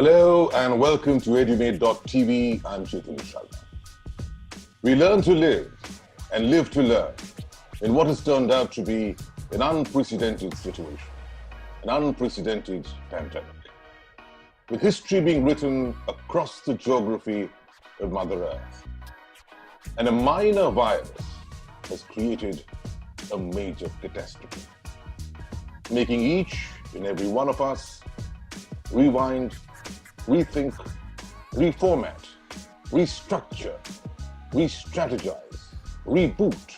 Hello and welcome to edumate.tv. I'm Chetan. We learn to live and live to learn in what has turned out to be an unprecedented situation, an unprecedented pandemic, with history being written across the geography of Mother Earth. And a minor virus has created a major catastrophe, making each and every one of us rewind, rethink, reformat, restructure, re-strategize, reboot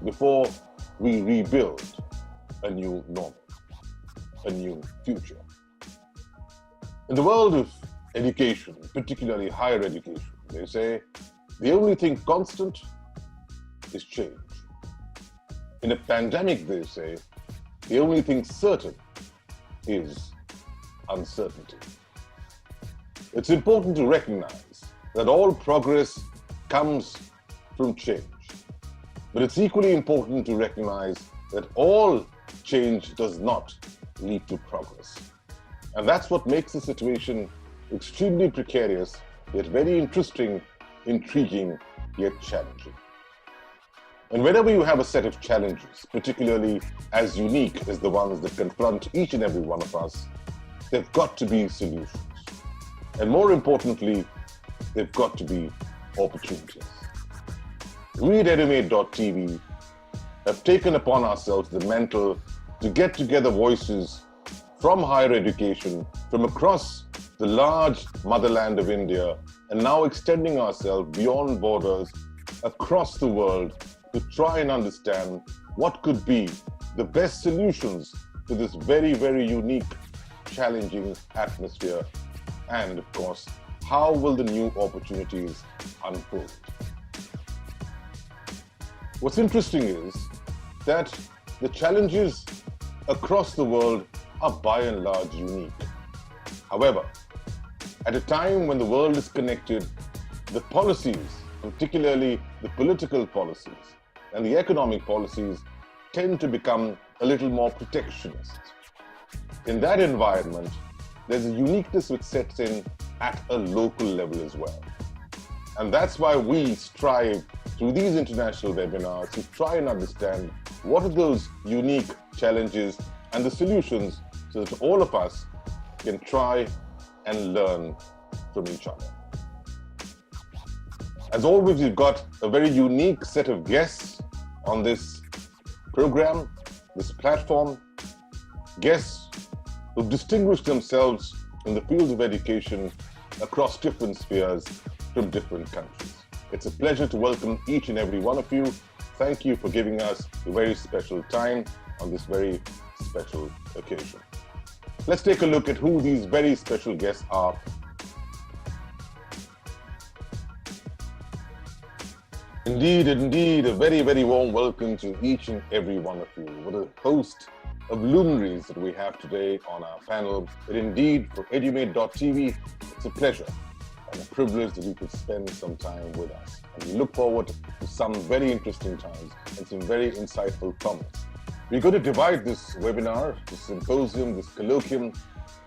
before we rebuild a new normal, a new future. In the world of education, particularly higher education, they say the only thing constant is change. In a pandemic, they say the only thing certain is uncertainty. It's important to recognize that all progress comes from change. But it's equally important to recognize that all change does not lead to progress. And that's what makes the situation extremely precarious, yet very interesting, intriguing, yet challenging. And whenever you have a set of challenges, particularly as unique as the ones that confront each and every one of us, there've got to be solutions. And more importantly, they've got to be opportunities. We at edumate.tv have taken upon ourselves the mantle to get together voices from higher education, from across the large motherland of India, and now extending ourselves beyond borders across the world to try and understand what could be the best solutions to this very, very unique, challenging atmosphere. And of course, how will the new opportunities unfold? What's interesting is that the challenges across the world are by and large unique. However, at a time when the world is connected, the policies, particularly the political policies and the economic policies, tend to become a little more protectionist. In that environment, there's a uniqueness which sets in at a local level as well. And that's why we strive through these international webinars to try and understand what are those unique challenges and the solutions so that all of us can try and learn from each other. As always, we've got a very unique set of guests on this program, this platform, guests who've distinguished themselves in the fields of education across different spheres from different countries. It's a pleasure to welcome each and every one of you. Thank you for giving us a very special time on this very special occasion. Let's take a look at who these very special guests are. Indeed, a very, very warm welcome to each and every one of you. What a host of luminaries that we have today on our panel. But indeed, for edumate.tv, it's a pleasure and a privilege that you could spend some time with us. And we look forward to some very interesting times and some very insightful comments. We're going to divide this webinar, this symposium, this colloquium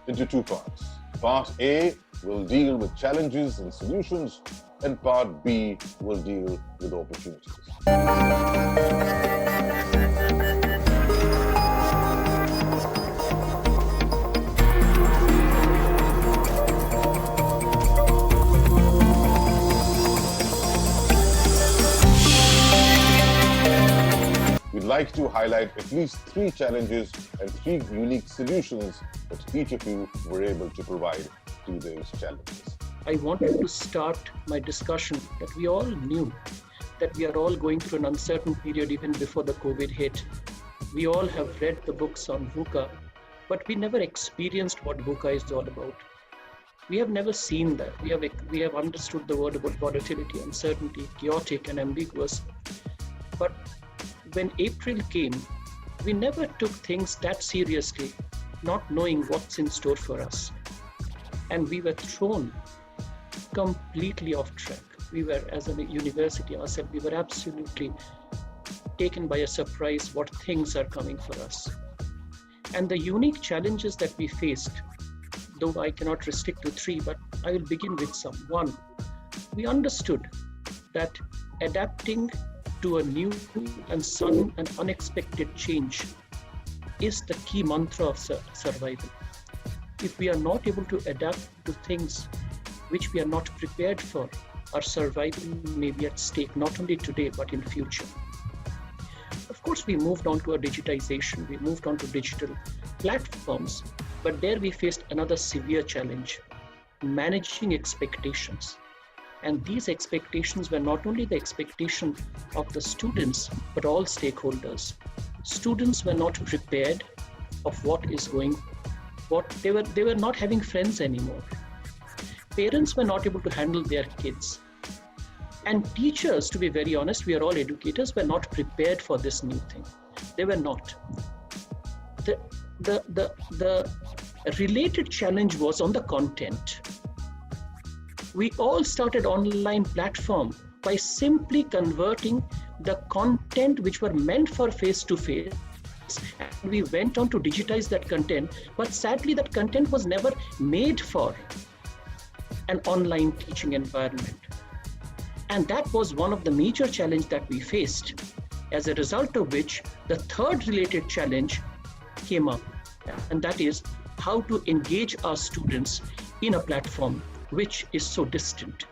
into two parts. Part A will deal with challenges and solutions, and Part B will deal with opportunities. We'd like to highlight at least 3 challenges and 3 unique solutions that each of you were able to provide to those challenges. I wanted to start my discussion that we all knew that we are all going through an uncertain period even before the COVID hit. We all have read the books on VUCA, but we never experienced what VUCA is all about. We have never seen that. We have understood the word about volatility, uncertainty, chaotic and ambiguous. But when April came, we never took things that seriously, not knowing what's in store for us. And we were thrown completely off track. We were, as a university ourselves, we were absolutely taken by a surprise what things are coming for us. And the unique challenges that we faced though I cannot restrict to three, but I will begin with some. One, we understood that adapting to a new and sudden and unexpected change is the key mantra of survival. If we are not able to adapt to things which we are not prepared for, our survival may be at stake, not only today, but in future. Of course, we moved on to a digitization, we moved on to digital platforms, but there we faced another severe challenge, managing expectations. And these expectations were not only the expectation of the students, but all stakeholders. Students were not prepared of what is going, they were not having friends anymore. Parents were not able to handle their kids. And teachers, to be very honest, we are all educators, were not prepared for this new thing. They were not. The related challenge was on the content. We all started online platform by simply converting the content which were meant for face-to-face, and we went on to digitize that content, but sadly that content was never made for an online teaching environment. And that was one of the major challenges that we faced, as a result of which the third related challenge came up, and that is how to engage our students in a platform which is so distant.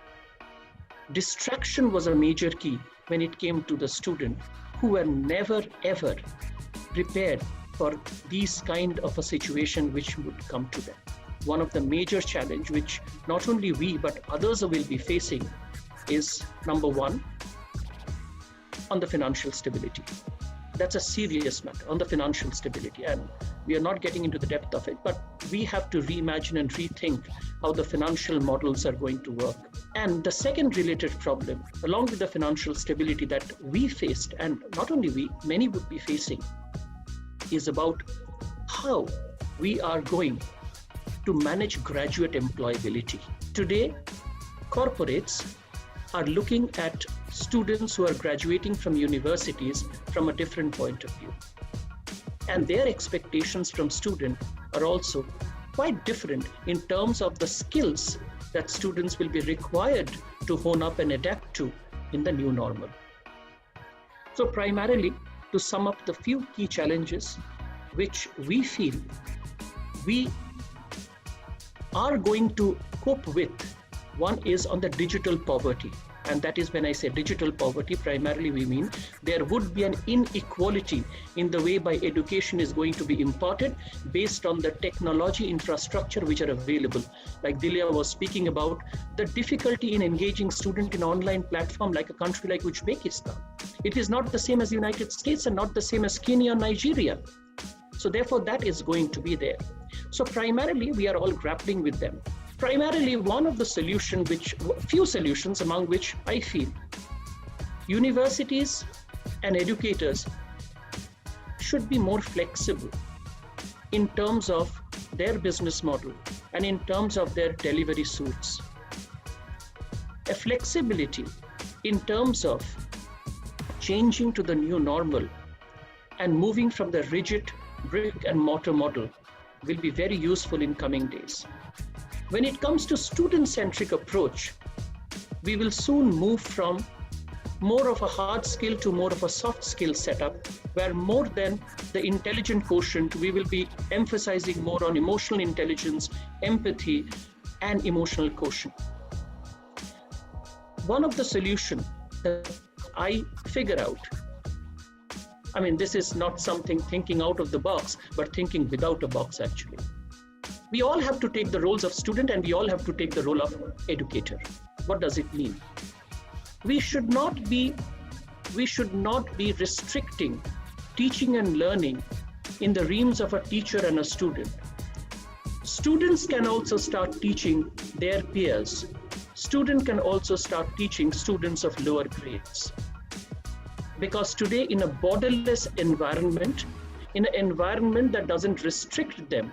Distraction was a major key when it came to the student, who were never ever prepared for these kind of a situation which would come to them. One of the major challenge which not only we but others will be facing is, number one, on the financial stability. That's a serious matter, on the financial stability, and we are not getting into the depth of it, but we have to reimagine and rethink how the financial models are going to work. And the second related problem, along with the financial stability that we faced, and not only we, many would be facing, is about how we are going to manage graduate employability. Today, corporates are looking at students who are graduating from universities from a different point of view. And their expectations from students are also quite different in terms of the skills that students will be required to hone up and adapt to in the new normal. So primarily, to sum up the few key challenges which we feel we are going to cope with, one is on the digital poverty. And that is when I say digital poverty, primarily we mean there would be an inequality in the way by education is going to be imparted based on the technology infrastructure which are available. Like Dilya was speaking about, the difficulty in engaging student in online platform like a country like Uzbekistan. It is not the same as United States and not the same as Kenya or Nigeria. So therefore that is going to be there. So primarily we are all grappling with them. Primarily, one of the solutions, few solutions among which I feel universities and educators should be more flexible in terms of their business model and in terms of their delivery suits. A flexibility in terms of changing to the new normal and moving from the rigid brick and mortar model will be very useful in coming days. When it comes to student-centric approach, we will soon move from more of a hard skill to more of a soft skill setup, where more than the intelligent quotient, we will be emphasizing more on emotional intelligence, empathy, and emotional quotient. One of the solutions that I figure out, I mean, this is not something thinking out of the box, but thinking without a box actually. We all have to take the roles of student and we all have to take the role of educator. What does it mean? We should not be restricting teaching and learning in the realms of a teacher and a student. Students can also start teaching their peers. Student can also start teaching students of lower grades. Because today in a borderless environment, in an environment that doesn't restrict them,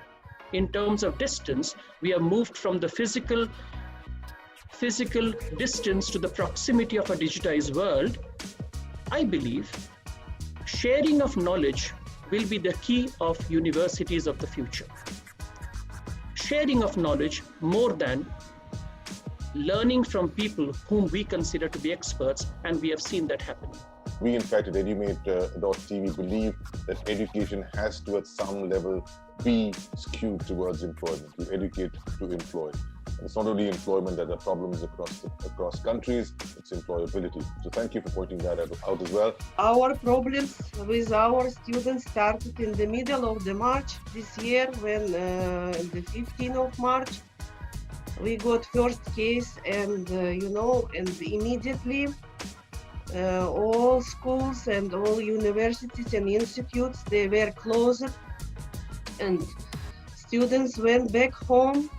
in terms of distance, we have moved from the physical distance to the proximity of a digitized world. I believe sharing of knowledge will be the key of universities of the future. sharing of knowledge more than learning from people whom we consider to be experts, and we have seen that happen. We, in fact, at edumate.tv believe that education has to, at some level, be skewed towards employment. You educate to employ. And it's not only employment that there are problems across countries, it's employability. So thank you for pointing that out as well. Our problems with our students started in the middle of the March this year, when the 15th of March, we got first case, and and immediately all schools and all universities and institutes, they were closed, and students went back home.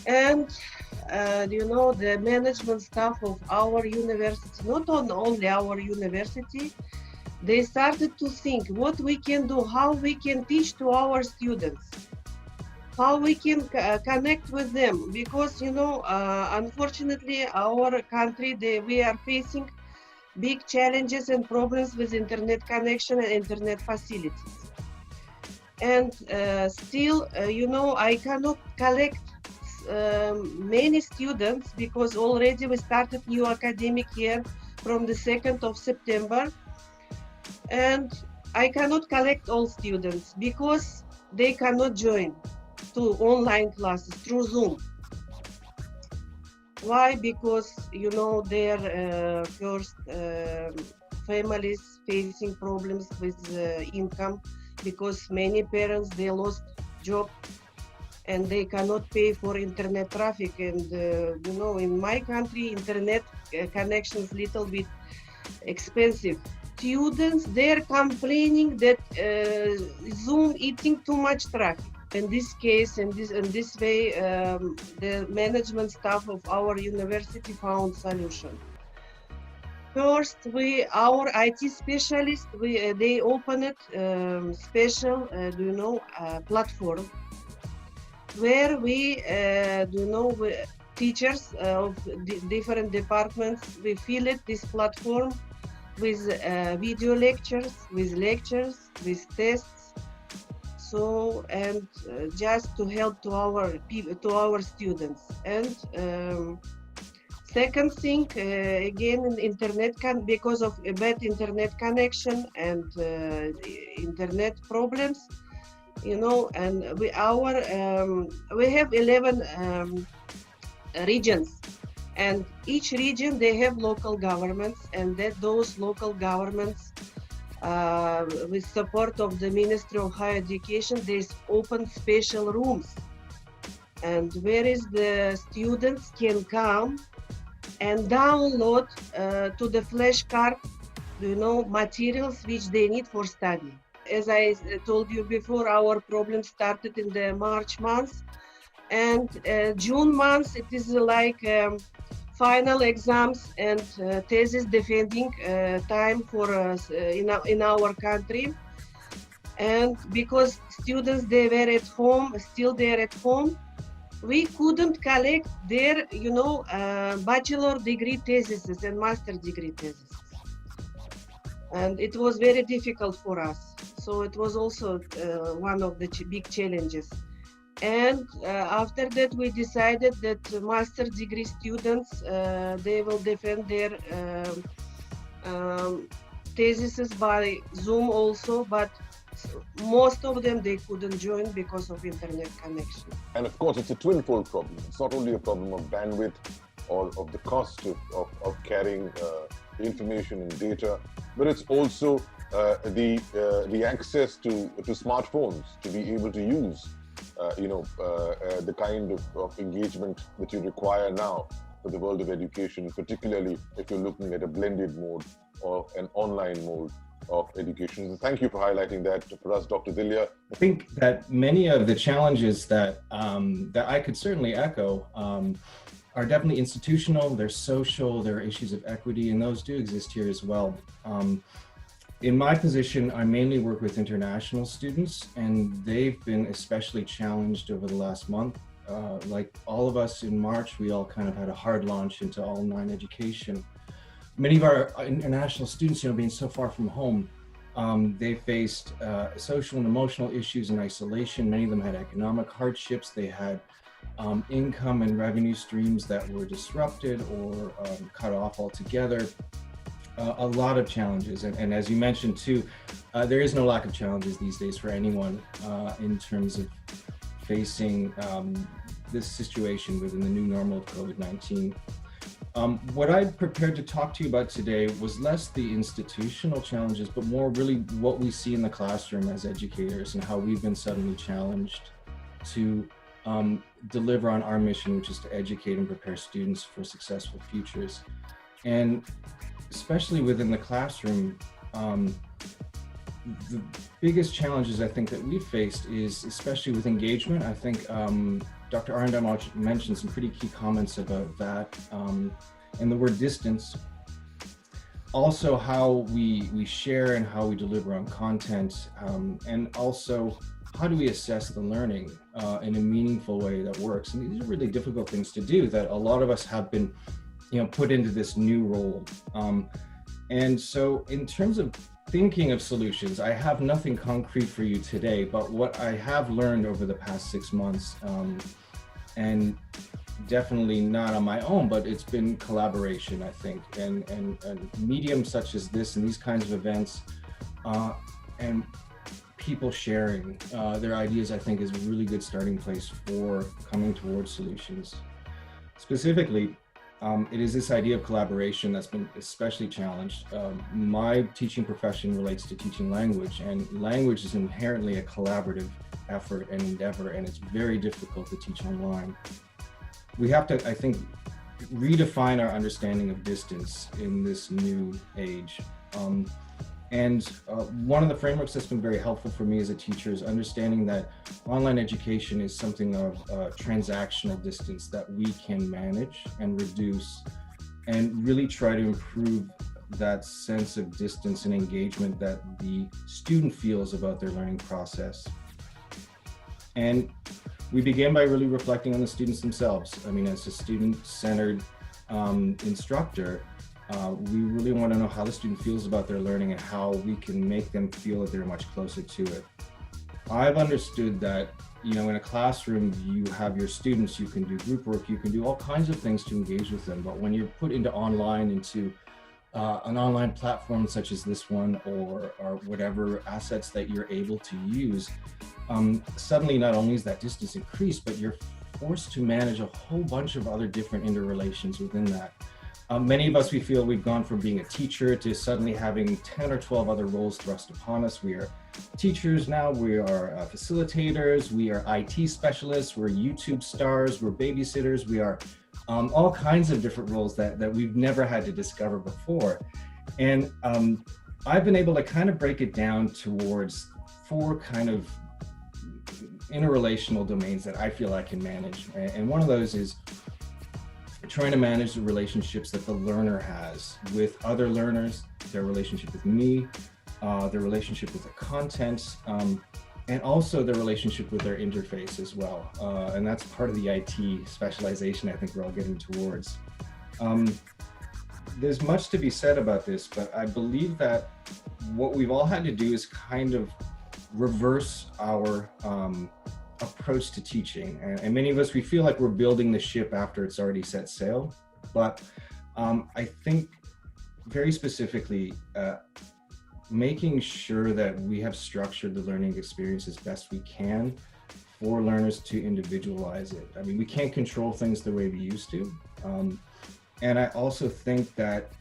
And the management staff of our university, not only our university, they started to think what we can do, how we can teach to our students, how we can connect with them, because unfortunately our country, we are facing big challenges and problems with internet connection and internet facilities. And still, I cannot collect many students, because already we started new academic year from the 2nd of September, and I cannot collect all students because they cannot join to online classes through Zoom. Why? Because their first families facing problems with income, because many parents, they lost job and they cannot pay for internet traffic. And in my country, internet connection is little bit expensive. Students, they're complaining that Zoom eating too much traffic. In this case, in this way, the management staff of our university found solution. First, our IT specialists, they opened special, platform where we, teachers of different departments, we fill this platform with video lectures, with tests. So, and just to help to our students. And second thing, again, because of a bad internet connection and internet problems, and we have 11 regions, and each region, they have local governments, and those local governments, with support of the Ministry of Higher Education, they open special rooms, and where is the students can come and download to the flash card, materials which they need for study. As I told you before, our problem started in the March month, and June month, it is like final exams and thesis defending time for us in our country. And because students, they were at home, still they're at home, we couldn't collect their, bachelor degree theses and master degree theses. And it was very difficult for us. So it was also one of the big challenges. And after that, we decided that master degree students, they will defend their theses by Zoom also, but most of them, they couldn't join because of internet connection. And of course, it's a twinfold problem. It's not only a problem of bandwidth or of the cost of carrying information and data, but it's also the access to smartphones to be able to use the kind of engagement that you require now for the world of education, particularly if you're looking at a blended mode or an online mode of education. So thank you for highlighting that for us, Dr. Dilya. I think that many of the challenges that I could certainly echo are definitely institutional, they're social, there are issues of equity, and those do exist here as well. In my position, I mainly work with international students, and they've been especially challenged over the last month. Like all of us in March, we all kind of had a hard launch into online education. Many of our international students, being so far from home, They faced social and emotional issues and isolation. Many of them had economic hardships. They had income and revenue streams that were disrupted or cut off altogether. A lot of challenges. And as you mentioned too, there is no lack of challenges these days for anyone in terms of facing this situation within the new normal of COVID-19. What I prepared to talk to you about today was less the institutional challenges, but more really what we see in the classroom as educators and how we've been suddenly challenged to deliver on our mission, which is to educate and prepare students for successful futures. And especially within the classroom, the biggest challenges I think that we've faced is especially with engagement. I think Dr. Arundam mentioned some pretty key comments about that, and the word distance. Also how we share and how we deliver on content, and also how do we assess the learning in a meaningful way that works. And these are really difficult things to do that a lot of us have been put into this new role. And so in terms of thinking of solutions, I have nothing concrete for you today, but what I have learned over the past 6 months, and definitely not on my own, but it's been collaboration, I think, and mediums such as this and these kinds of events, and people sharing their ideas, I think, is a really good starting place for coming towards solutions. Specifically, it is this idea of collaboration that's been especially challenged. My teaching profession relates to teaching language, and language is inherently a collaborative effort and endeavor, and it's very difficult to teach online. We have to, I think, redefine our understanding of distance in this new age. One of the frameworks that's been very helpful for me as a teacher is understanding that online education is something of transactional distance that we can manage and reduce, and really try to improve that sense of distance and engagement that the student feels about their learning process. And we begin by really reflecting on the students themselves. I mean, as a student-centered instructor, we really want to know how the student feels about their learning and how we can make them feel that they're much closer to it. I've understood that, in a classroom, you have your students, you can do group work, you can do all kinds of things to engage with them. But when you're put into an online platform such as this one, or whatever assets that you're able to use, suddenly not only is that distance increased, but you're forced to manage a whole bunch of other different interrelations within that. Many of us, we feel we've gone from being a teacher to suddenly having 10 or 12 other roles thrust upon us. We are teachers now, we are facilitators, we are IT specialists, we're YouTube stars, we're babysitters, we are all kinds of different roles that we've never had to discover before. And I've been able to kind of break it down towards 4 kind of interrelational domains that I feel I can manage. And one of those is trying to manage the relationships that the learner has with other learners, their relationship with me, their relationship with the content, and also their relationship with their interface as well. And that's part of the IT specialization I think we're all getting towards. There's much to be said about this, but I believe that what we've all had to do is kind of reverse our approach to teaching. And many of us, we feel like we're building the ship after it's already set sail. But I think very specifically, making sure that we have structured the learning experience as best we can for learners to individualize it. I mean, we can't control things the way we used to. And I also think that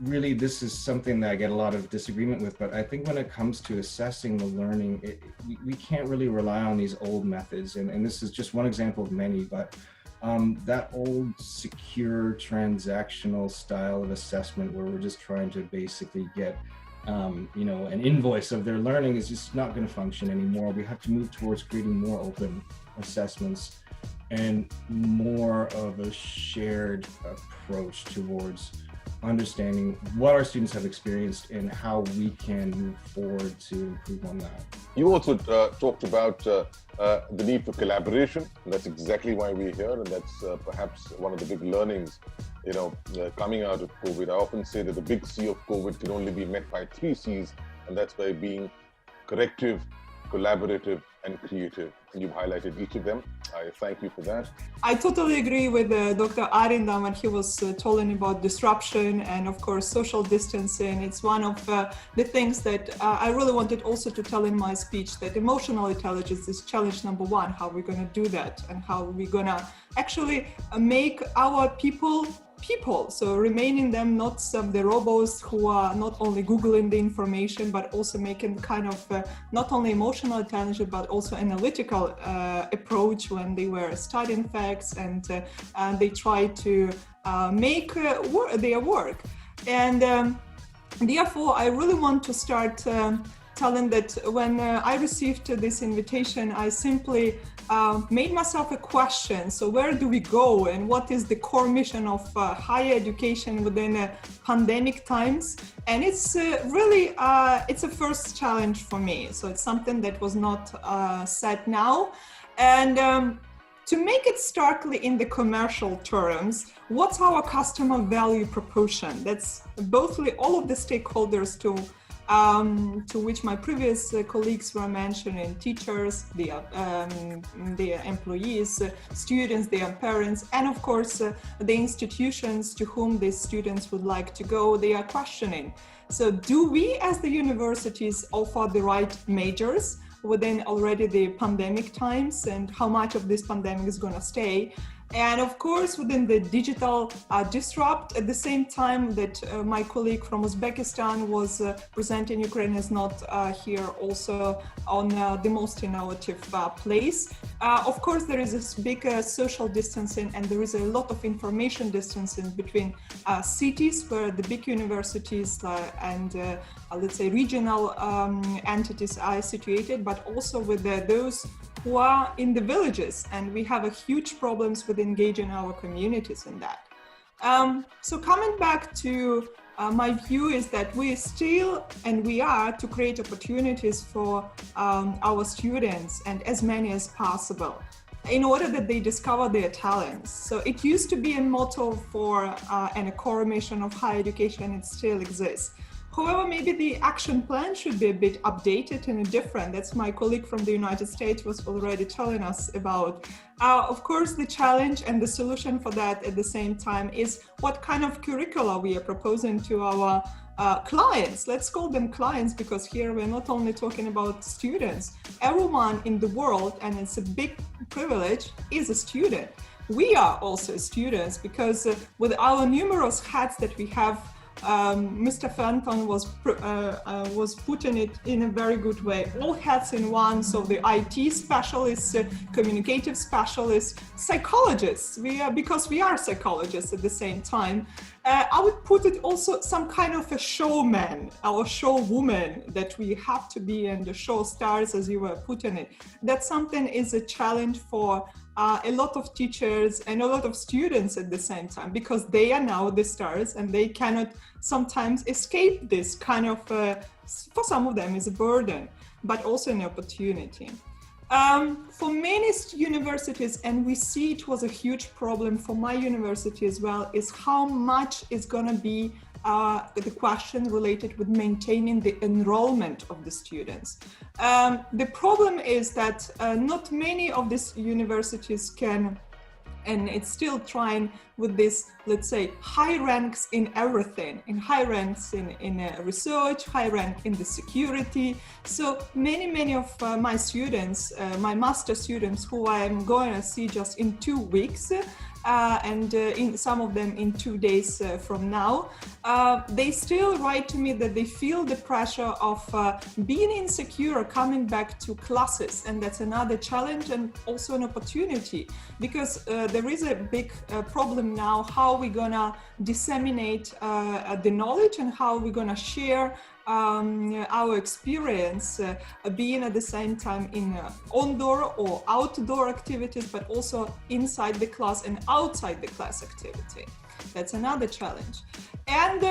really this is something that I get a lot of disagreement with, but I think when it comes to assessing the learning, we can't really rely on these old methods. And this is just one example of many, but that old secure transactional style of assessment where we're just trying to basically get an invoice of their learning is just not going to function anymore. We have to move towards creating more open assessments and more of a shared approach towards understanding what our students have experienced and how we can move forward to improve on that. You also talked about the need for collaboration. That's exactly why we're here, and that's perhaps one of the big learnings coming out of COVID, I often say that the big C of COVID can only be met by 3 C's, and that's by being corrective, collaborative, and creative. And you've highlighted each of them. I thank you for that. I totally agree with Dr. Arindam when he was telling about disruption and, of course, social distancing. It's one of the things that I really wanted also to tell in my speech, that emotional intelligence is challenge number 1, how we're going to do that and how we're going to actually make our people, so remaining them not the robots who are not only Googling the information, but also making kind of not only emotional intelligence, but also analytical approach when they were studying facts and they try to make their work. And therefore, I really want to start telling that when I received this invitation, I simply made myself a question. So where do we go, and what is the core mission of higher education within pandemic times? And it's really, it's a first challenge for me. So it's something that was not set now. And to make it starkly in the commercial terms, what's our customer value proposition? That's both all of the stakeholders to which my previous colleagues were mentioning: teachers, their employees, students, their parents, and of course the institutions to whom these students would like to go. They are questioning. So do we as the universities offer the right majors within already the pandemic times, and how much of this pandemic is going to stay? And of course, within the digital disrupt, at the same time that my colleague from Uzbekistan was presenting, Ukraine is not here also on the most innovative place. Of course, there is this big social distancing, and there is a lot of information distancing between cities where the big universities and let's say regional entities are situated, but also with those who are in the villages, and we have a huge problems with engaging our communities in that. So coming back to my view is that we still, and we are, to create opportunities for our students, and as many as possible, in order that they discover their talents. So it used to be a motto for and a core mission of higher education, it still exists. However, maybe the action plan should be a bit updated and different. That's my colleague from the United States was already telling us about. Of course, the challenge and the solution for that at the same time is what kind of curricula we are proposing to our clients. Let's call them clients, because here we're not only talking about students. Everyone in the world, and it's a big privilege, is a student. We are also students, because with our numerous hats that we have, Mr. Fenton was putting it in a very good way. All hats in one. So the IT specialists, communicative specialists, psychologists. Because we are psychologists at the same time. I would put it also some kind of a showman or showwoman that we have to be, and the show stars, as you were putting it. That something is a challenge for a lot of teachers and a lot of students at the same time, because they are now the stars and they cannot sometimes escape this kind of, for some of them is a burden, but also an opportunity. For many universities, and we see it was a huge problem for my university as well, is how much is going to be the question related with maintaining the enrollment of the students. The problem is that not many of these universities can, and it's still trying with this, let's say, high ranks in everything, in high ranks in research, high rank in the security. So many of my students, my master students, who I'm going to see just in 2 weeks, and in some of them in 2 days from now, they still write to me that they feel the pressure of being insecure coming back to classes, and that's another challenge and also an opportunity, because there is a big problem now how we're gonna disseminate the knowledge and how we're gonna share our experience being at the same time in on-door or outdoor activities, but also inside the class and outside the class activity. That's another challenge. And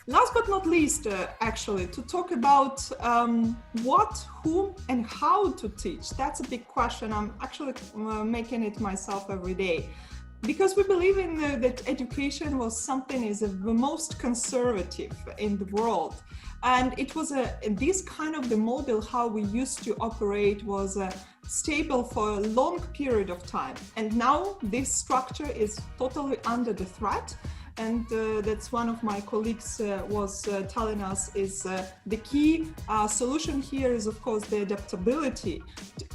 last but not least, actually, to talk about what, whom, and how to teach. That's a big question. I'm actually making it myself every day. because we believe in that education was something is the most conservative in the world. And it was this kind of the model how we used to operate was stable for a long period of time. And now this structure is totally under the threat. And that's one of my colleagues was telling us is the key solution here is, of course, the adaptability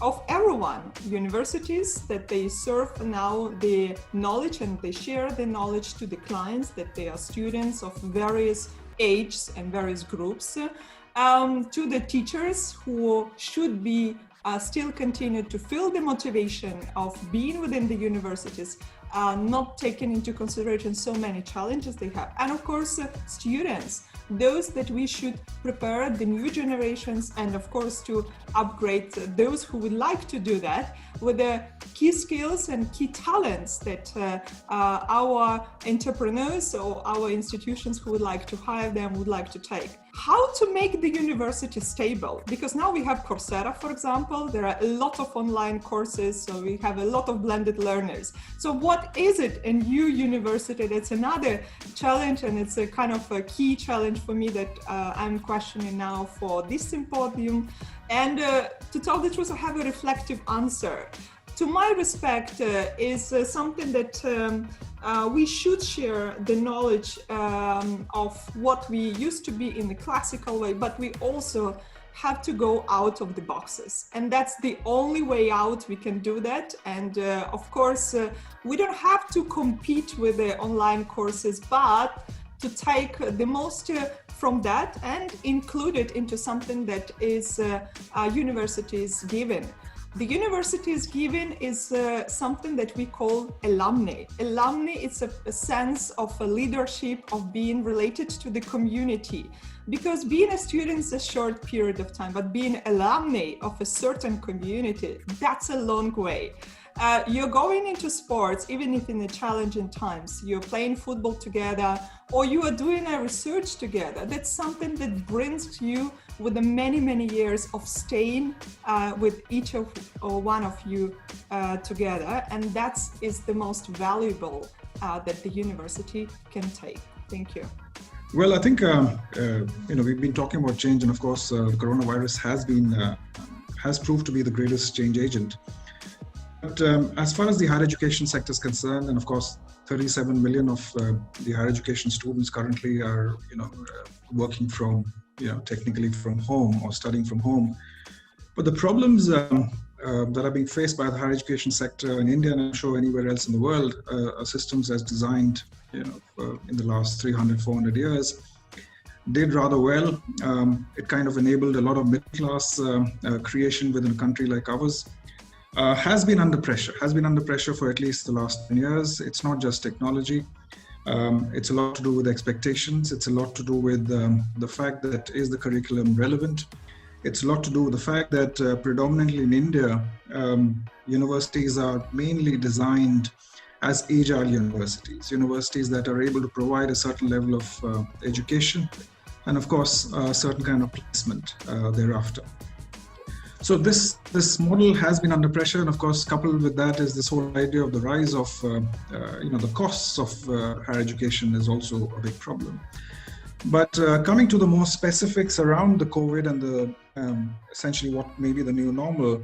of everyone. Universities that they serve now the knowledge and they share the knowledge to the clients, that they are students of various ages and various groups, to the teachers who should be still continue to feel the motivation of being within the universities, not taking into consideration so many challenges they have. And of course, students, those that we should prepare the new generations and of course to upgrade those who would like to do that with the key skills and key talents that our entrepreneurs or our institutions who would like to hire them would like to take. How to make the university stable? Because now we have Coursera, for example, there are a lot of online courses, so we have a lot of blended learners. So what is it in your university? That's another challenge, and it's a kind of a key challenge for me that I'm questioning now for this symposium. And to tell the truth, I have a reflective answer. To my respect, is something that we should share the knowledge of what we used to be in the classical way, but we also have to go out of the boxes. And that's the only way out we can do that. And of course, we don't have to compete with the online courses, but to take the most from that and include it into something that is universities given. The university is given is something that we call alumni. Alumni is a sense of a leadership, of being related to the community. Because being a student is a short period of time, but being alumni of a certain community, that's a long way. You're going into sports, even if in the challenging times, you're playing football together, or you are doing a research together. That's something that brings you with the many, many years of staying with each of or one of you together. And that is the most valuable that the university can take. Thank you. Well, I think, we've been talking about change, and of course, the coronavirus has proved to be the greatest change agent. But as far as the higher education sector is concerned, and of course, 37 million of the higher education students currently are, working from, technically from home or studying from home. But the problems that are being faced by the higher education sector in India, and I'm sure anywhere else in the world, are systems as designed, in the last 300, 400 years, did rather well. It kind of enabled a lot of middle class creation within a country like ours. Has been under pressure for at least the last 10 years. It's not just technology. It's a lot to do with expectations. It's a lot to do with the fact that is the curriculum relevant. It's a lot to do with the fact that predominantly in India, universities are mainly designed as agile universities that are able to provide a certain level of education and of course a certain kind of placement thereafter. So this model has been under pressure, and of course, coupled with that is this whole idea of the rise of the costs of higher education is also a big problem. But coming to the more specifics around the COVID and the essentially what may be the new normal,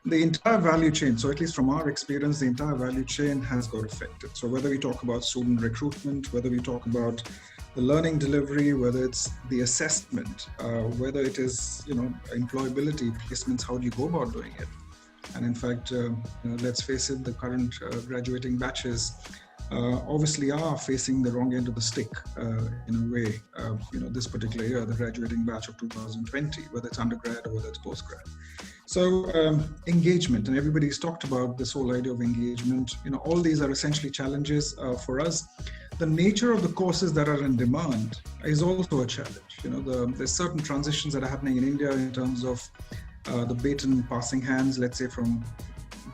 the entire value chain, so at least from our experience, the entire value chain has got affected. So whether we talk about student recruitment, whether we talk about the learning delivery, whether it's the assessment, whether it is, employability, placements, how do you go about doing it? And in fact, let's face it, the current graduating batches obviously are facing the wrong end of the stick in a way, this particular year, the graduating batch of 2020, whether it's undergrad or whether it's postgrad. So engagement, and everybody's talked about this whole idea of engagement. All these are essentially challenges for us. The nature of the courses that are in demand is also a challenge. There's certain transitions that are happening in India in terms of the baton passing hands, let's say from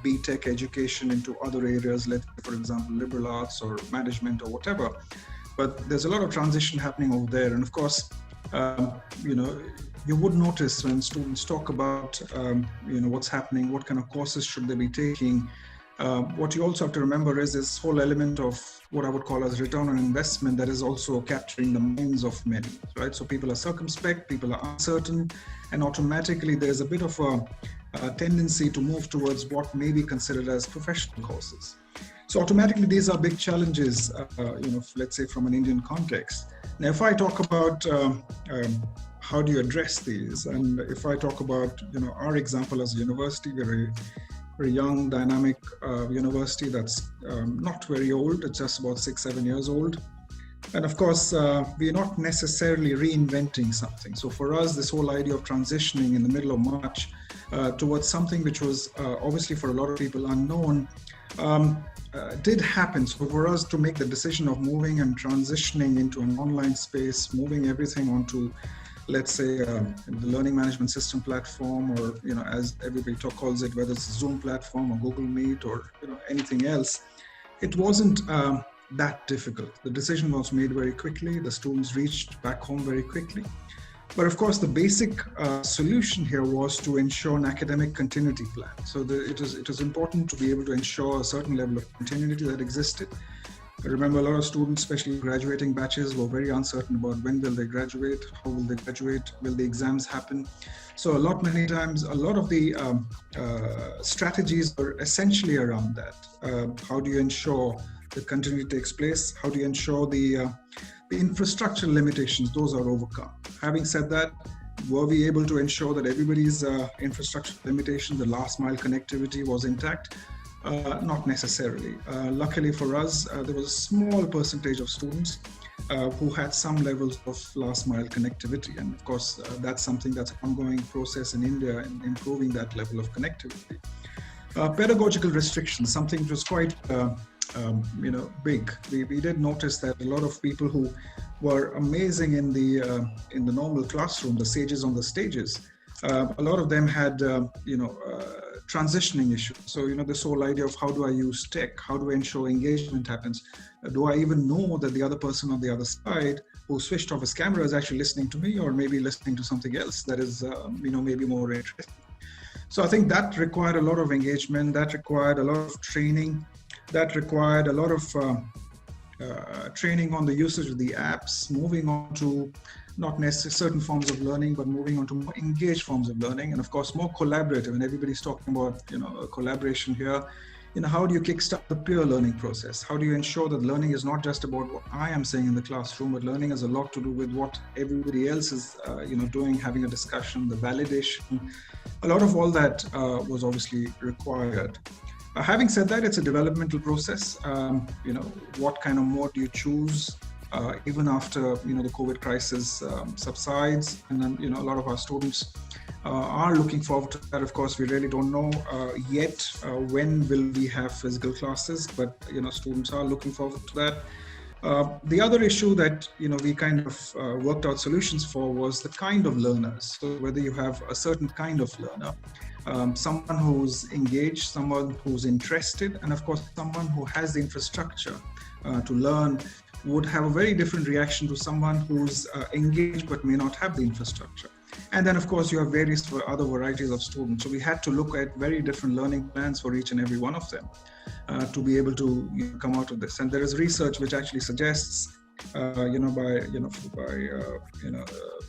B.Tech education into other areas, let's say, for example, liberal arts or management or whatever. But there's a lot of transition happening over there. And of course, you would notice when students talk about, what's happening, what kind of courses should they be taking, What you also have to remember is this whole element of what I would call as return on investment that is also capturing the minds of many, right? So people are circumspect, people are uncertain, and automatically there's a bit of a tendency to move towards what may be considered as professional courses. So automatically these are big challenges, let's say from an Indian context. Now, if I talk about how do you address these, and if I talk about our example as a university, we're a very young, dynamic university that's not very old. It's just about 6-7 years old. And of course, we're not necessarily reinventing something. So for us, this whole idea of transitioning in the middle of March towards something which was obviously for a lot of people unknown, did happen. So for us to make the decision of moving and transitioning into an online space, moving everything onto, let's say, the learning management system platform, or as everybody calls it, whether it's a Zoom platform or Google Meet or anything else, it wasn't that difficult. The decision was made very quickly. The students reached back home very quickly. But of course, the basic solution here was to ensure an academic continuity plan. So it was important to be able to ensure a certain level of continuity that existed. I remember a lot of students, especially graduating batches, were very uncertain about when will they graduate, how will they graduate, will the exams happen. So many times, a lot of the strategies are essentially around that. How do you ensure the continuity takes place? How do you ensure the infrastructure limitations, those are overcome? Having said that, were we able to ensure that everybody's infrastructure limitations, the last mile connectivity was intact? Not necessarily. Luckily for us, there was a small percentage of students who had some levels of last mile connectivity. And of course, that's something that's an ongoing process in India in improving that level of connectivity. Pedagogical restrictions, something which was quite big. We did notice that a lot of people who were amazing in the normal classroom, the sages on the stages, a lot of them had transitioning issues. So this whole idea of how do I use tech, how do I ensure engagement happens, do I even know that the other person on the other side who switched off his camera is actually listening to me, or maybe listening to something else that is maybe more interesting. So I think that required a lot of engagement, that required a lot of training, that required a lot of training on the usage of the apps, moving on to not necessarily certain forms of learning, but moving on to more engaged forms of learning, and of course more collaborative. And everybody's talking about collaboration here. How do you kickstart the peer learning process? How do you ensure that learning is not just about what I am saying in the classroom, but learning has a lot to do with what everybody else is doing, having a discussion, the validation. A lot of all that was obviously required. Having said that, it's a developmental process. What kind of mode do you choose? Even after the COVID crisis subsides, and then a lot of our students are looking forward to that. Of course, we really don't know yet when will we have physical classes, but students are looking forward to that. The other issue that we kind of worked out solutions for was the kind of learners. So whether you have a certain kind of learner, someone who's engaged, someone who's interested, and of course someone who has the infrastructure to learn, would have a very different reaction to someone who's engaged but may not have the infrastructure. And then of course you have various other varieties of students. So we had to look at very different learning plans for each and every one of them to be able to come out of this. And there is research which actually suggests, by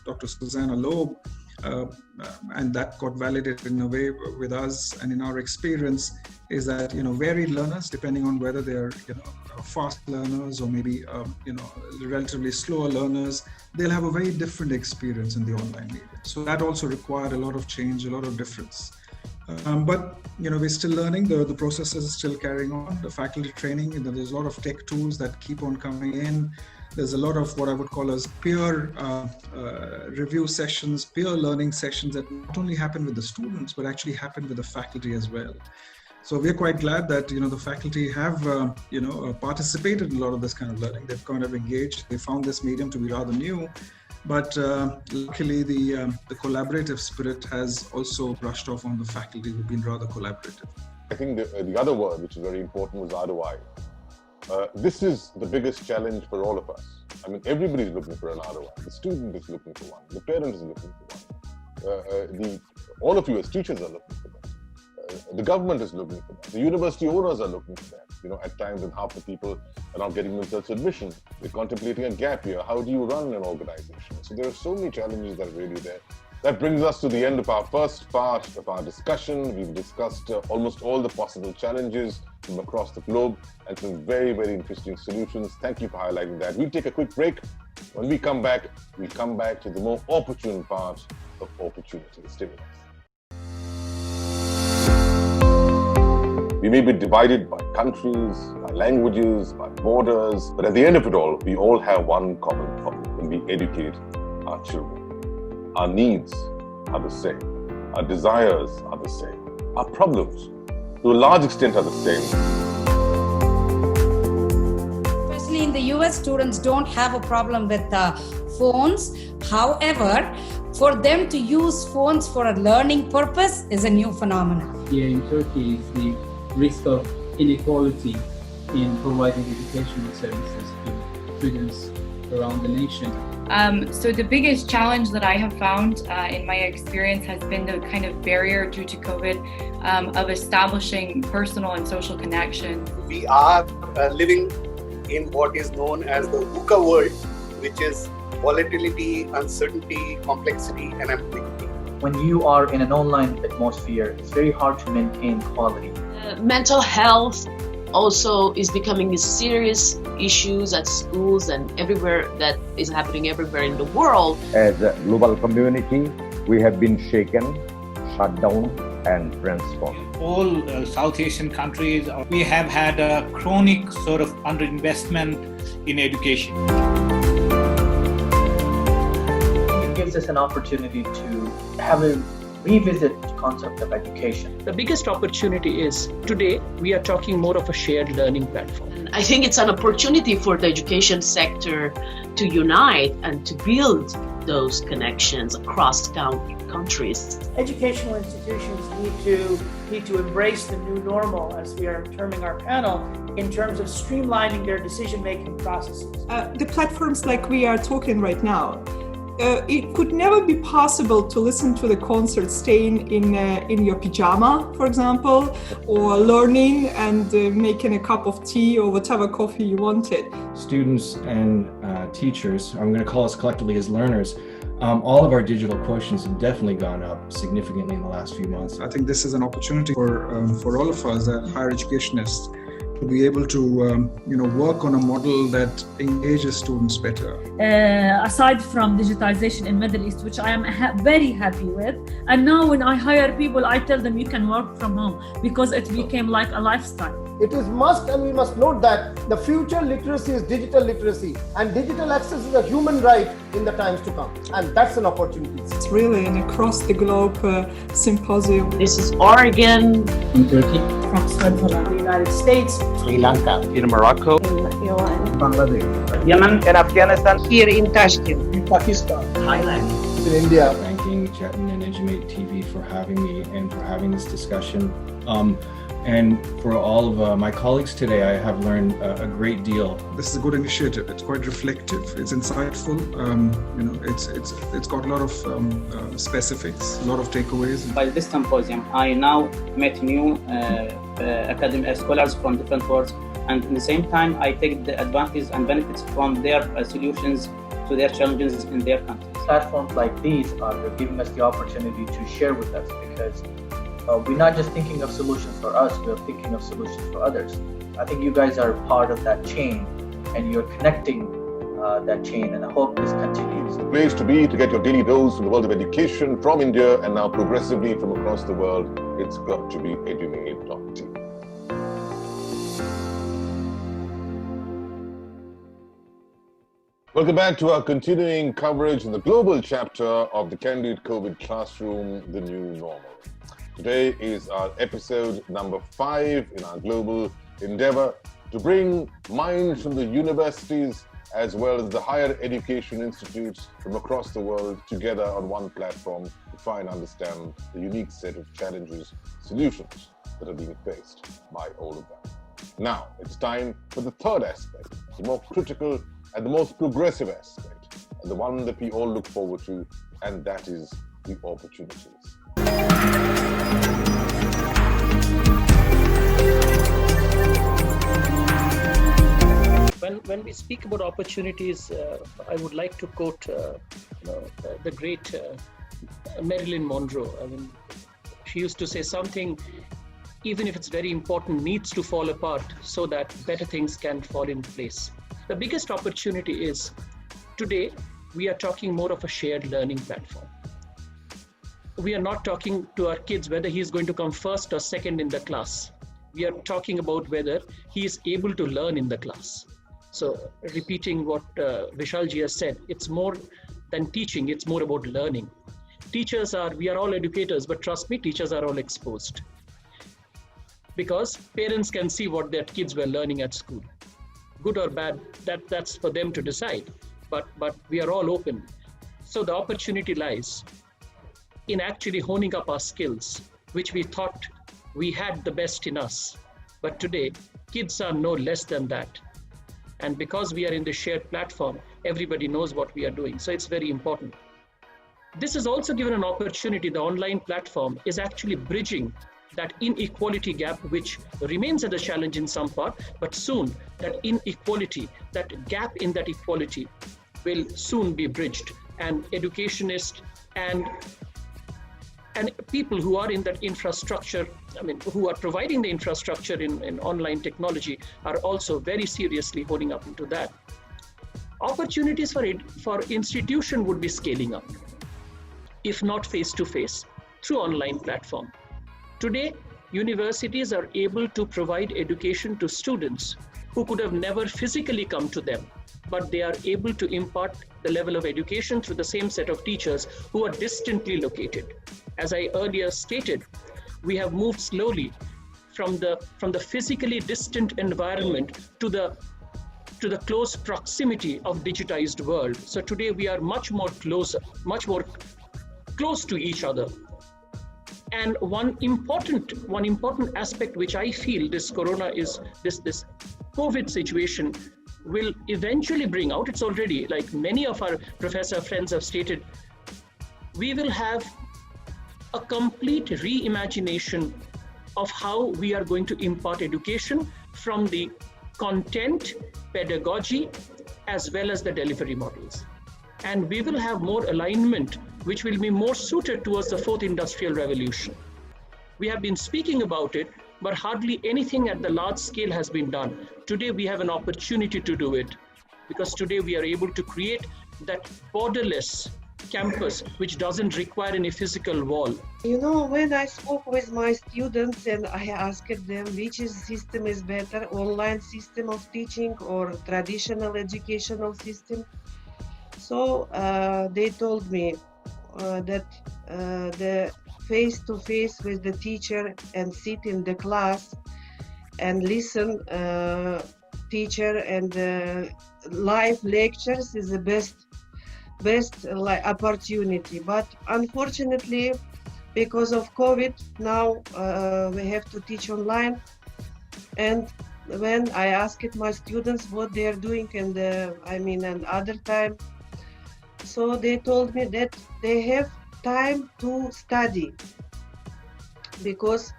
Dr. Susanna Loeb, and that got validated in a way with us and in our experience, is that varied learners, depending on whether they're fast learners or maybe relatively slower learners, they'll have a very different experience in the online media. So that also required a lot of change, a lot of difference. But we're still learning. The process is still carrying on. The faculty training, there's a lot of tech tools that keep on coming in. There's a lot of what I would call as peer review sessions, peer learning sessions that not only happen with the students, but actually happen with the faculty as well. So we're quite glad that the faculty have participated in a lot of this kind of learning. They've kind of engaged. They found this medium to be rather new, but luckily the collaborative spirit has also brushed off on the faculty who've been rather collaborative. I think the other word which is very important was ROI. This is the biggest challenge for all of us. I mean, everybody is looking for an ROI. The student is looking for one. The parent is looking for one. All of you as teachers are looking for that. The government is looking for that. The university owners are looking for that. At times when half the people are not getting themselves admission, they're contemplating a gap year. How do you run an organization? So there are so many challenges that are really there. That brings us to the end of our first part of our discussion. We've discussed almost all the possible challenges from across the globe and some very, very interesting solutions. Thank you for highlighting that. We'll take a quick break. When we come back, we'll come back to the more opportune part of opportunity. Stay with us. We may be divided by countries, by languages, by borders, but at the end of it all, we all have one common problem when we educate our children. Our needs are the same. Our desires are the same. Our problems, to a large extent, are the same. Especially in the US, students don't have a problem with phones. However, for them to use phones for a learning purpose is a new phenomenon. Here in Turkey is the risk of inequality in providing educational services to students around the nation. So the biggest challenge that I have found in my experience has been the kind of barrier due to COVID of establishing personal and social connection. We are living in what is known as the VUCA world, which is volatility, uncertainty, complexity, and ambiguity. When you are in an online atmosphere, it's very hard to maintain quality. Mental health also is becoming a serious issues at schools and everywhere that is happening everywhere in the world. As a global community, we have been shaken, shut down, and transformed. All South Asian countries, we have had a chronic sort of underinvestment in education. It gives us an opportunity to have a revisit the concept of education. The biggest opportunity is today we are talking more of a shared learning platform. I think it's an opportunity for the education sector to unite and to build those connections across countries. Educational institutions need to embrace the new normal, as we are terming our panel, in terms of streamlining their decision-making processes. The platforms like we are talking right now, it could never be possible to listen to the concert staying in your pajama, for example, or learning and making a cup of tea or whatever coffee you wanted. Students and teachers, I'm going to call us collectively as learners, all of our digital quotients have definitely gone up significantly in the last few months. I think this is an opportunity for all of us, higher educationists, to be able to work on a model that engages students better. Aside from digitization in Middle East, which I am very happy with, and now when I hire people, I tell them you can work from home because it became like a lifestyle. It is must, and we must note that the future literacy is digital literacy, and digital access is a human right in the times to come, and that's an opportunity. It's really an across the globe symposium. This is Oregon, in Turkey, from Switzerland, the United States, Sri Lanka, in Morocco, in Iran, Bangladesh, Yemen, and Afghanistan, here in Tashkent, in Pakistan, Thailand, in India. Thanking Chetan and Edumate TV for having me and for having this discussion. And for all of my colleagues today, I have learned a great deal. This is a good initiative. It's quite reflective. It's insightful. It's got a lot of specifics, a lot of takeaways. By this symposium, I now met new academic scholars from different worlds, and at the same time, I take the advantage and benefits from their solutions to their challenges in their countries. Platforms like these are giving us the opportunity to share with us, because we're not just thinking of solutions for us, we're thinking of solutions for others. I think you guys are part of that chain, and you're connecting that chain, and I hope this continues. The place to be to get your daily dose from the world of education from India and now progressively from across the world. It's got to be edumate.tv. Welcome back to our continuing coverage in the global chapter of the Candid COVID Classroom, the New Normal. Today is our episode number 5 in our global endeavor to bring minds from the universities as well as the higher education institutes from across the world together on one platform to try and understand the unique set of challenges, solutions that are being faced by all of them. Now, it's time for the third aspect, the more critical and the most progressive aspect, and the one that we all look forward to, and that is the opportunities. When we speak about opportunities, I would like to quote the great Marilyn Monroe. I mean, she used to say something, even if it's very important, needs to fall apart so that better things can fall in place. The biggest opportunity is today we are talking more of a shared learning platform. We are not talking to our kids whether he is going to come first or second in the class. We are talking about whether he is able to learn in the class. So repeating what Vishalji has said, it's more than teaching, it's more about learning. We are all educators, but trust me, teachers are all exposed. Because parents can see what their kids were learning at school. Good or bad, that's for them to decide. But we are all open. So the opportunity lies in actually honing up our skills, which we thought we had the best in us. But today, kids are no less than that. And because we are in the shared platform, everybody knows what we are doing. So it's very important. This is also given an opportunity. The online platform is actually bridging that inequality gap, which remains as a challenge in some part, but soon that inequality, that gap in that equality will soon be bridged. And educationists and people who are in that infrastructure, who are providing the infrastructure in online technology are also very seriously honing up into that. Opportunities for institution would be scaling up, if not face-to-face, through online platform. Today, universities are able to provide education to students who could have never physically come to them, but they are able to impart the level of education through the same set of teachers who are distantly located. As I earlier stated, we have moved slowly from the physically distant environment to the close proximity of digitized world. So today we are much more close to each other. And one important aspect which I feel this COVID situation will eventually bring out, it's already, like many of our professor friends have stated, we will have a complete reimagination of how we are going to impart education from the content, pedagogy, as well as the delivery models. And we will have more alignment, which will be more suited towards the fourth industrial revolution. We have been speaking about it, but hardly anything at the large scale has been done. Today, we have an opportunity to do it, because today we are able to create that borderless campus, which doesn't require any physical wall. You know, when I spoke with my students and I asked them which system is better, online system of teaching or traditional educational system, so they told me that the face-to-face with the teacher and sit in the class and listen teacher and live lectures is the best opportunity. But unfortunately, because of COVID, now we have to teach online. And when I asked my students what they are doing and other time, so they told me that they have time to study, because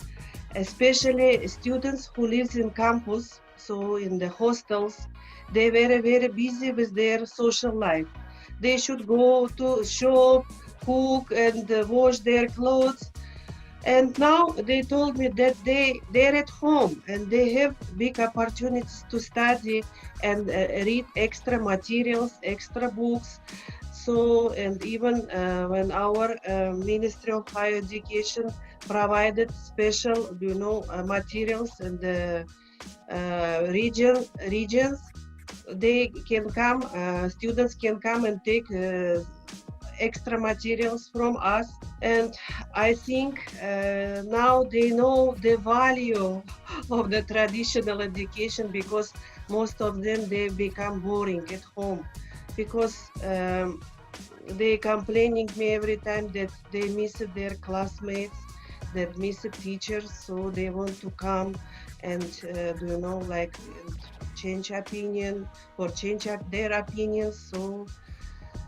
especially students who live in campus, so in the hostels, they very, very busy with their social life. They should go to shop, cook and wash their clothes. And now they told me that they're at home and they have big opportunities to study and read extra materials, extra books. So, and even when our Ministry of Higher Education provided special, materials and regions, they can come, students can come and take extra materials from us. And I think now they know the value of the traditional education, because most of them, they become boring at home, because they complaining me every time that they miss their classmates, that miss teachers, so they want to come and change opinion or change up their opinions. So,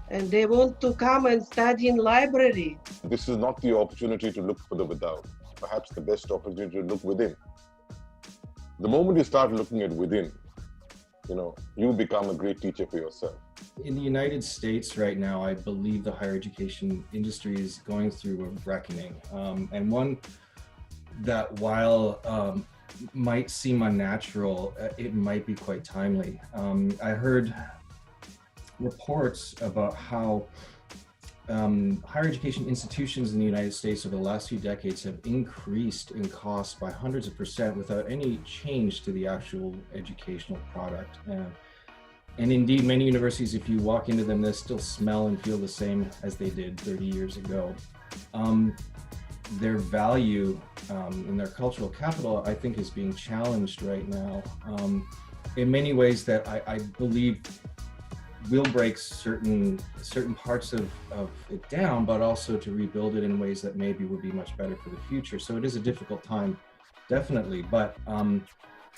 and they want to come and study in library. This is not the opportunity to look for the without, perhaps the best opportunity to look within. The moment you start looking at within, you become a great teacher for yourself. In the United States right now, I believe the higher education industry is going through a reckoning, and one that while might seem unnatural, it might be quite timely. I heard reports about how higher education institutions in the United States over the last few decades have increased in cost by hundreds of % without any change to the actual educational product. And indeed, many universities, if you walk into them, they still smell and feel the same as they did 30 years ago. Their value in their cultural capital, I think, is being challenged right now in many ways that I believe will break certain parts of it down, but also to rebuild it in ways that maybe would be much better for the future. So it is a difficult time, definitely. But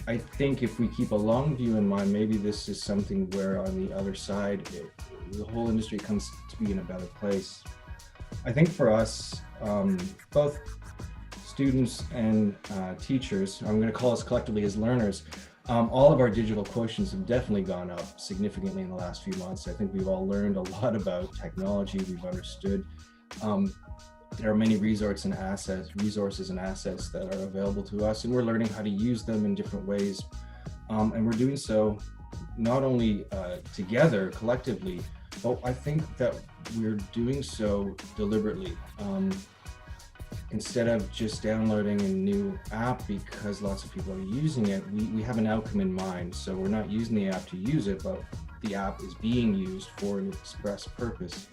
I think if we keep a long view in mind, maybe this is something where on the other side, the whole industry comes to be in a better place. I think for us, both students and teachers, I'm going to call us collectively as learners, all of our digital quotients have definitely gone up significantly in the last few months. I think we've all learned a lot about technology. We've understood there are many resources and assets that are available to us, and we're learning how to use them in different ways. And we're doing so not only together, collectively, but I think that we're doing so deliberately. Instead of just downloading a new app because lots of people are using it, we have an outcome in mind. So we're not using the app to use it, but the app is being used for an express purpose.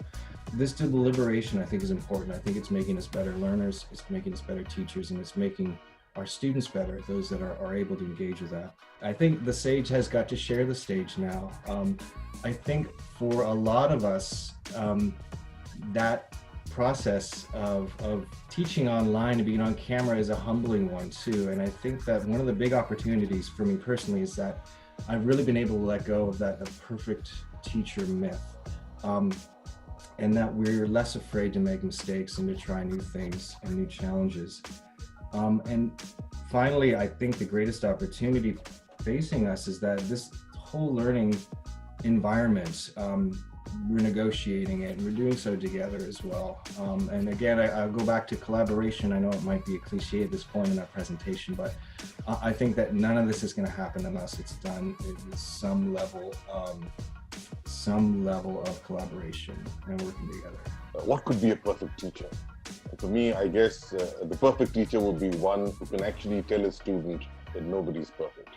This deliberation, I think, is important. I think it's making us better learners, it's making us better teachers, and it's making our students better, those that are able to engage with that. I think the sage has got to share the stage now. I think for a lot of us, that process of teaching online and being on camera is a humbling one too. And I think that one of the big opportunities for me personally is that I've really been able to let go of that perfect teacher myth. And that we're less afraid to make mistakes and to try new things and new challenges. And finally, I think the greatest opportunity facing us is that this whole learning environment, we're negotiating it, and we're doing so together as well. And again, I'll go back to collaboration. I know it might be a cliche at this point in our presentation, but I think that none of this is going to happen unless it's done with some level of collaboration and working together. What could be a perfect teacher? For me, I guess the perfect teacher would be one who can actually tell a student that nobody's perfect.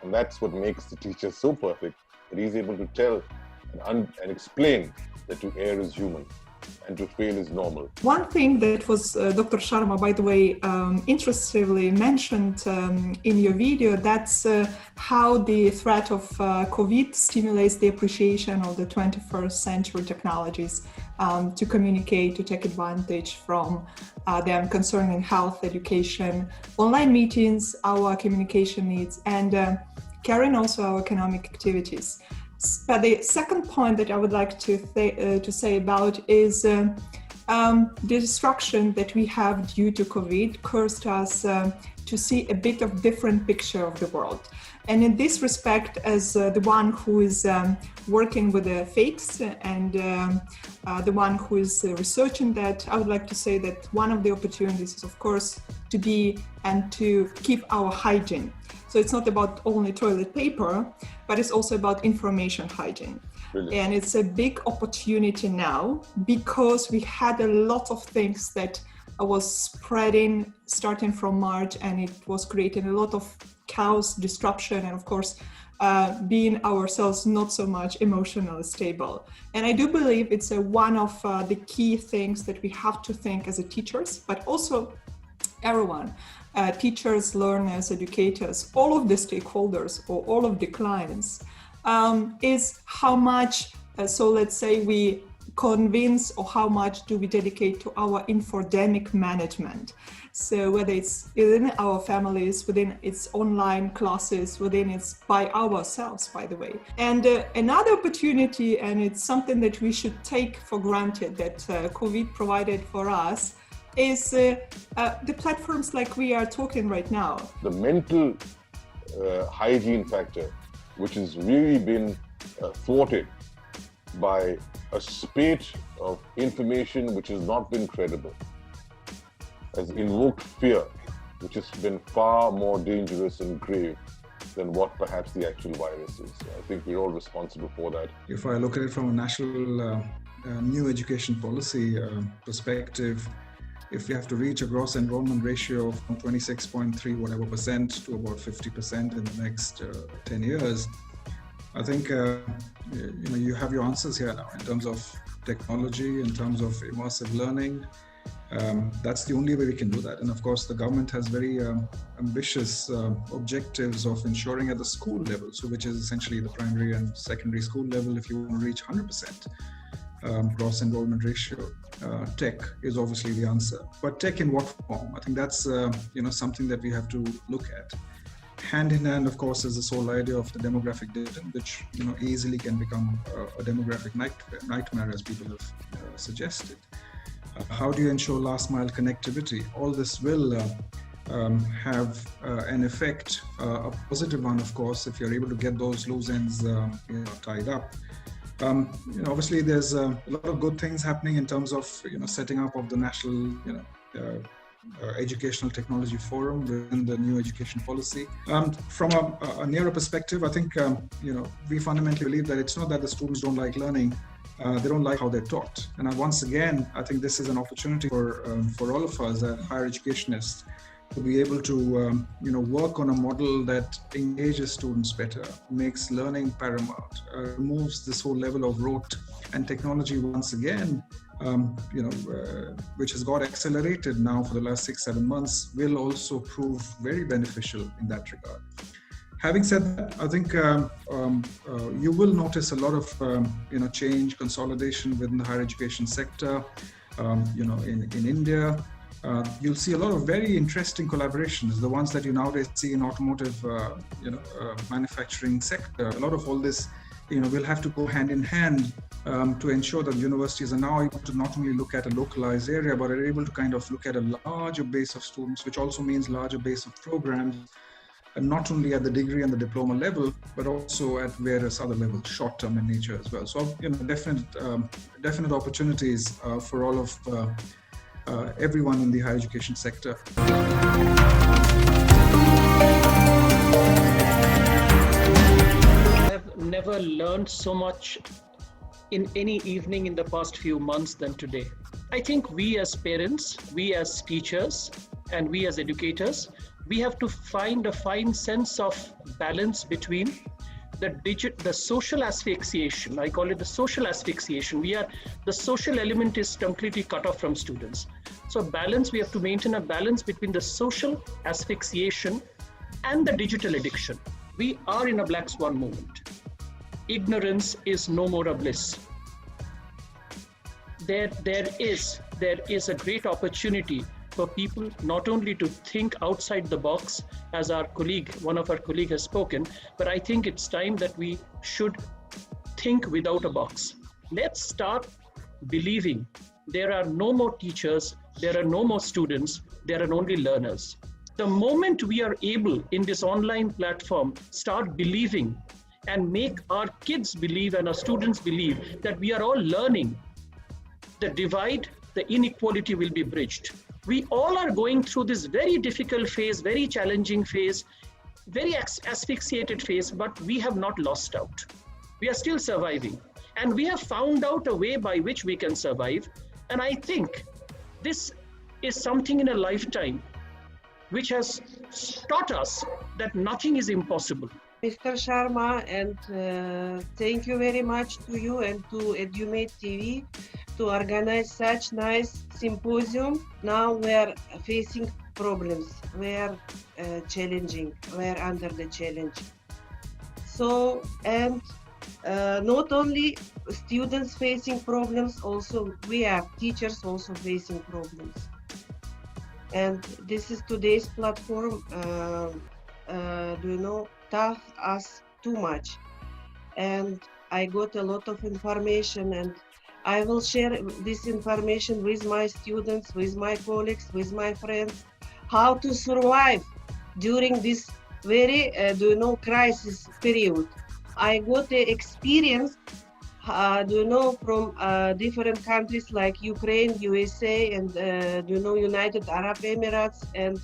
And that's what makes the teacher so perfect, that he's able to tell and explain that to err is human and to fail is normal. One thing that was Dr. Sharma, by the way, interestingly mentioned in your video, that's how the threat of COVID stimulates the appreciation of the 21st century technologies to communicate, to take advantage from them concerning health, education, online meetings, our communication needs, and carrying also our economic activities. But the second point that I would like to say about is the destruction that we have due to COVID caused us to see a bit of different picture of the world. And in this respect, as the one who is working with the fakes and the one who is researching that, I would like to say that one of the opportunities is, of course, to be and to keep our hygiene. So it's not about only toilet paper, but it's also about information hygiene. Brilliant. And it's a big opportunity now because we had a lot of things that was spreading starting from March, and it was creating a lot of chaos, disruption, and of course, being ourselves not so much emotionally stable. And I do believe it's one of the key things that we have to think as a teachers, but also everyone. Teachers, learners, educators, all of the stakeholders or all of the clients, is how much, so let's say we convince or how much do we dedicate to our infodemic management. So whether it's within our families, within its online classes, within it's by ourselves, by the way. And another opportunity, and it's something that we should take for granted that COVID provided for us, is the platforms like we are talking right now. The mental hygiene factor which has really been thwarted by a spate of information which has not been credible, has invoked fear, which has been far more dangerous and grave than what perhaps the actual virus is. So I think we're all responsible for that. If I look at it from a national new education policy perspective, if we have to reach a gross enrollment ratio from 26.3 whatever percent to about 50% in the next 10 years, I think you have your answers here now in terms of technology, in terms of immersive learning. That's the only way we can do that. And of course, the government has very ambitious objectives of ensuring at the school level, so which is essentially the primary and secondary school level, if you want to reach 100% gross enrollment ratio. Tech is obviously the answer, but tech in what form? I think that's something that we have to look at. Hand in hand, of course, is this whole idea of the demographic dividend, which easily can become a demographic nightmare, as people have suggested. How do you ensure last mile connectivity? All this will have an effect, a positive one, of course, if you're able to get those loose ends tied up. Obviously, there's a lot of good things happening in terms of setting up of the national educational technology forum within the new education policy. From a nearer perspective, I think we fundamentally believe that it's not that the students don't like learning. They don't like how they're taught. And once again, I think this is an opportunity for all of us as higher educationists to be able to work on a model that engages students better, makes learning paramount, removes this whole level of rote, and technology once again, which has got accelerated now for the last 6-7 months, will also prove very beneficial in that regard. Having said that, I think you will notice a lot of change, consolidation within the higher education sector. In India, you'll see a lot of very interesting collaborations, the ones that you nowadays see in automotive, manufacturing sector. A lot of all this, will have to go hand in hand to ensure that universities are now able to not only look at a localized area, but are able to kind of look at a larger base of students, which also means larger base of programs, and not only at the degree and the diploma level, but also at various other levels, short-term in nature as well. So, definite opportunities for all of everyone in the higher education sector. I have never learned so much in any evening in the past few months than today. I think we as parents, we as teachers, and we as educators, we have to find a fine sense of balance between the social asphyxiation. I call it the social asphyxiation. The social element is completely cut off from students. So we have to maintain a balance between the social asphyxiation and the digital addiction. We are in a black swan moment. Ignorance is no more a bliss. There is a great opportunity for people not only to think outside the box, as one of our colleagues has spoken, but I think it's time that we should think without a box. Let's start believing there are no more teachers, there are no more students, there are only learners. The moment we are able in this online platform start believing and make our kids believe and our students believe that we are all learning, the divide, the inequality will be bridged. We all are going through this very difficult phase, very challenging phase, very asphyxiated phase, but we have not lost out. We are still surviving. And we have found out a way by which we can survive. And I think this is something in a lifetime which has taught us that nothing is impossible. Mr. Sharma, and thank you very much to you and to EduMate TV to organize such nice symposium. Now we are facing problems, we are challenging, we are under the challenge. So, and not only students facing problems, also we are teachers also facing problems. And this is today's platform, taught us too much. And I got a lot of information, and I will share this information with my students, with my colleagues, with my friends, how to survive during this very, crisis period. I got the experience, from different countries like Ukraine, USA, and United Arab Emirates, and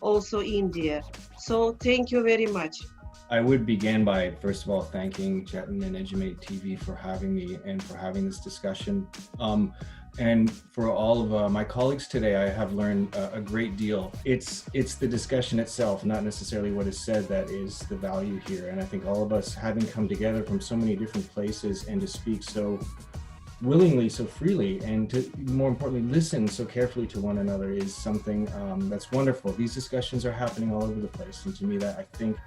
also India. So thank you very much. I would begin by, first of all, thanking Chetan and Edumate TV for having me and for having this discussion. And for all of my colleagues today, I have learned a great deal. It's the discussion itself, not necessarily what is said, that is the value here. And I think all of us, having come together from so many different places and to speak so willingly, so freely, and to, more importantly, listen so carefully to one another is something that's wonderful. These discussions are happening all over the place. And to me, that I think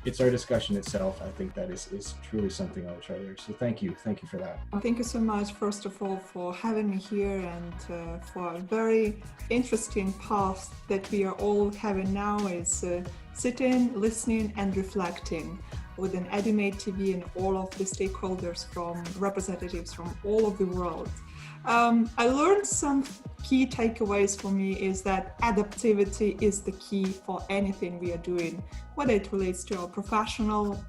it's our discussion itself. I think that is truly something I'll cherish. So thank you for that. Thank you so much, first of all, for having me here and for a very interesting path that we are all having now is sitting, listening and reflecting with an Edumate TV and all of the stakeholders from representatives from all of the world. I learned some key takeaways for me is that adaptivity is the key for anything we are doing, whether it relates to our professional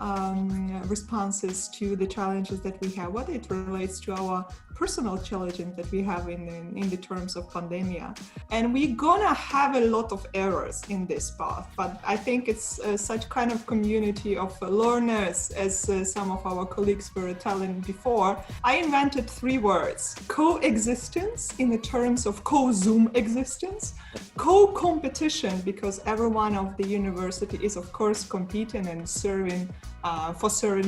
responses to the challenges that we have, whether it relates to our personal challenges that we have in the terms of pandemia. And we're gonna have a lot of errors in this path, but I think it's such kind of community of learners, as some of our colleagues were telling before. I invented 3 words: coexistence in the terms of co-Zoom existence, co-competition, because every one of the university is of course competing and serving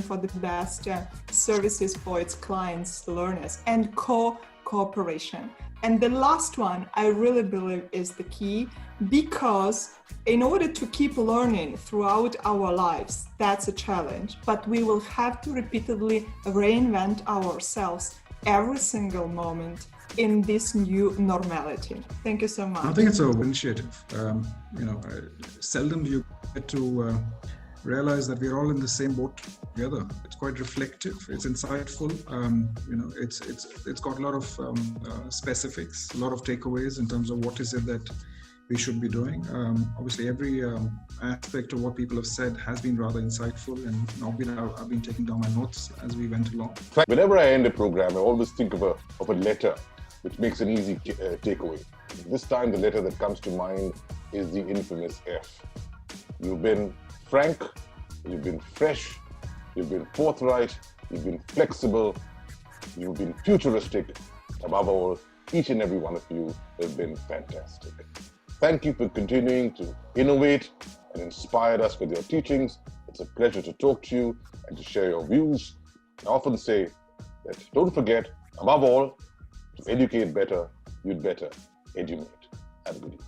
for the best services for its clients, learners, and cooperation. And the last one I really believe is the key, because in order to keep learning throughout our lives, that's a challenge, but we will have to repeatedly reinvent ourselves every single moment in this new normality. Thank you so much. I think it's an initiative. Seldom do you get to realize that we're all in the same boat together. It's quite reflective. It's insightful. It's got a lot of specifics, a lot of takeaways in terms of what is it that we should be doing. Obviously, every aspect of what people have said has been rather insightful, and I've been taking down my notes as we went along. Whenever I end a program, I always think of a letter which makes an easy takeaway. This time, the letter that comes to mind is the infamous F. You've been frank, you've been fresh, you've been forthright, you've been flexible, you've been futuristic. Above all, each and every one of you have been fantastic. Thank you for continuing to innovate and inspire us with your teachings. It's a pleasure to talk to you and to share your views. I often say that don't forget, above all, to educate better, you'd better edumate. Have a good evening.